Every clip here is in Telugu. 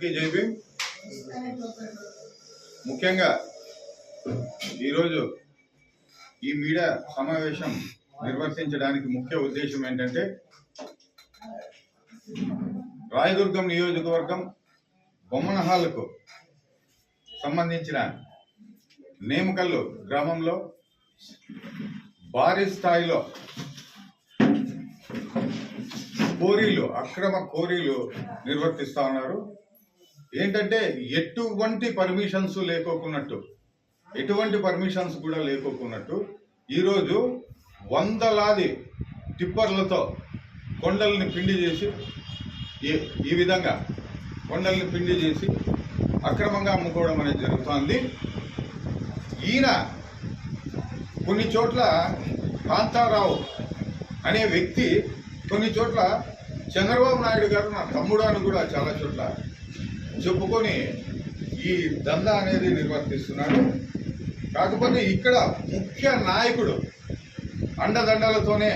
జై భీమ్. ముఖ్యంగా ఈరోజు ఈ మీడియా సమావేశం నిర్వర్తించడానికి ముఖ్య ఉద్దేశం ఏంటంటే రాయదుర్గం నియోజకవర్గం బొమ్మనహాలకు సంబంధించిన నేమకల్లు గ్రామంలో భారీ స్థాయిలో అక్రమ కోరీలు నిర్వర్తిస్తా ఉన్నారు. ఏంటంటే ఎటువంటి పర్మిషన్స్ కూడా లేకోకున్నట్టు ఈరోజు వందలాది టిప్పర్లతో కొండల్ని పిండి చేసి ఈ విధంగా కొండల్ని పిండి చేసి అక్రమంగా అమ్ముకోవడం అనేది జరుగుతోంది. ఈయన కొన్ని చోట్ల కాంతారావు అనే వ్యక్తి కొన్ని చోట్ల చంద్రబాబు నాయుడు గారు నా తమ్ముడు అని కూడా చాలా చోట్ల చెప్పుకొని ఈ దందా అనేది నిర్వర్తిస్తున్నాడు. కాకపోతే ఇక్కడ ముఖ్య నాయకుడు అండదండలతోనే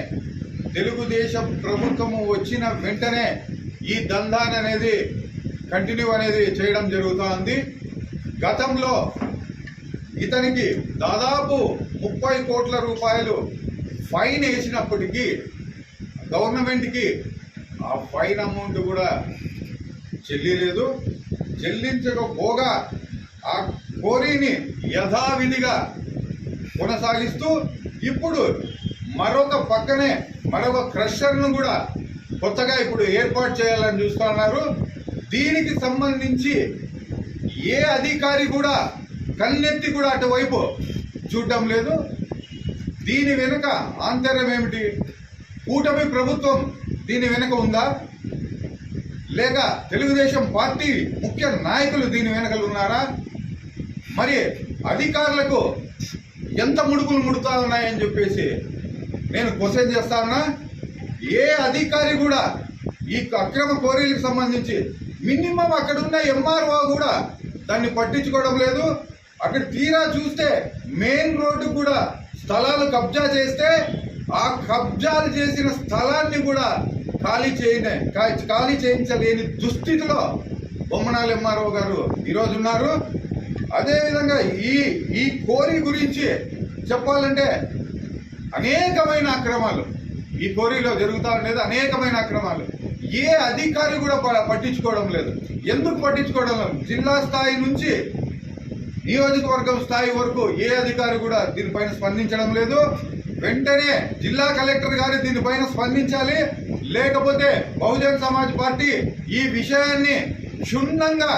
తెలుగుదేశం ప్రభుత్వము వచ్చిన వెంటనే ఈ దందాని అనేది కంటిన్యూ అనేది చేయడం జరుగుతోంది. గతంలో ఇతనికి దాదాపు 30 కోట్ల రూపాయలు ఫైన్ వేసినప్పటికీ గవర్నమెంట్కి ఆ ఫైన్ అమౌంట్ కూడా చెల్లించకపోగా ఆ కోరీని యథావిధిగా కొనసాగిస్తూ ఇప్పుడు మరొక క్రషర్ను కూడా కొత్తగా ఇప్పుడు ఏర్పాటు చేయాలని చూస్తున్నారు. దీనికి సంబంధించి ఏ అధికారి కూడా కన్నెత్తి కూడా అటువైపు చూడటం లేదు. దీని వెనుక ఆంతర్యం ఏమిటి? కూటమి ప్రభుత్వం దీని వెనుక ఉందా, లేక తెలుగుదేశం పార్టీ ముఖ్య నాయకులు దీని వెనుకలు ఉన్నారా? మరి అధికారులకు ఎంత ముడుపులు ముడుతా ఉన్నాయని చెప్పేసి నేను క్వశ్చన్ చేస్తా ఉన్నా. ఏ అధికారి కూడా ఈ అక్రమ కోరీలకు సంబంధించి మినిమం అక్కడ ఉన్న ఎంఆర్ఓ కూడా దాన్ని పట్టించుకోవడం లేదు. అక్కడ తీరా చూస్తే మెయిన్ రోడ్డు కూడా స్థలాలు కబ్జా చేస్తే ఆ కబ్జాలు చేసిన స్థలాన్ని కూడా ఖాళీ చేయించలేని దుస్థితిలో బొమ్మనాల ఎంఆర్ఓ గారు ఈరోజు ఉన్నారు. అదేవిధంగా ఈ కోరీ గురించి చెప్పాలంటే అనేకమైన అక్రమాలు ఈ కోరీలో జరుగుతూ ఉండేది. అనేకమైన అక్రమాలు ఏ అధికారి కూడా పట్టించుకోవడం లేదు. ఎందుకు పట్టించుకోవడం లేదు? జిల్లా స్థాయి నుంచి నియోజకవర్గం స్థాయి వరకు ఏ అధికారి కూడా దీనిపైన స్పందించడం లేదు. వెంటనే జిల్లా కలెక్టర్ గారు దీనిపైన స్పందించాలి. లేకపోతే బహుజన్ సమాజ్ పార్టీ ఈ విషయాన్ని క్షుణ్ణంగా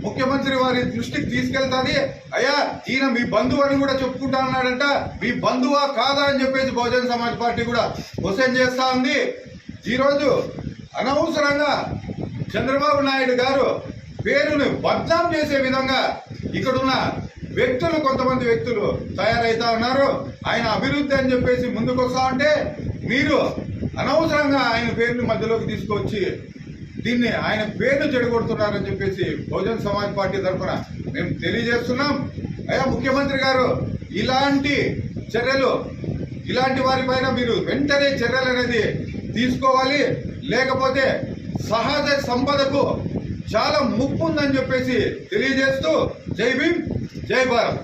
ముఖ్యమంత్రి వారి దృష్టికి తీసుకెళ్తాది. అయ్యా, ఈయన మీ బంధువు అని కూడా చెప్పుకుంటా ఉన్నాడంట. మీ బంధువా కాదా అని చెప్పేసి బహుజన్ సమాజ్ పార్టీ కూడా క్వశ్చన్ చేస్తా ఉంది. ఈరోజు అనవసరంగా చంద్రబాబు నాయుడు గారు పేరును బద్నాం చేసే విధంగా ఇక్కడున్న కొంతమంది వ్యక్తులు తయారైతా ఉన్నారు. ఆయన అభివృద్ధి అని చెప్పేసి ముందుకు వస్తా ఉంటే మీరు అనవసరంగా ఆయన పేరుని మధ్యలోకి తీసుకొచ్చి దీన్ని ఆయన పేరును చెడగొడుతున్నారని చెప్పేసి బహుజన్ సమాజ్ పార్టీ తరఫున మేము తెలియజేస్తున్నాం. అయ్యా ముఖ్యమంత్రి గారు, ఇలాంటి వారిపైన మీరు వెంటనే చర్యలు అనేది తీసుకోవాలి. లేకపోతే సహజ సంపదకు చాలా ముప్పు ఉందని చెప్పేసి తెలియజేస్తూ జై భీమ్, జై భారత్.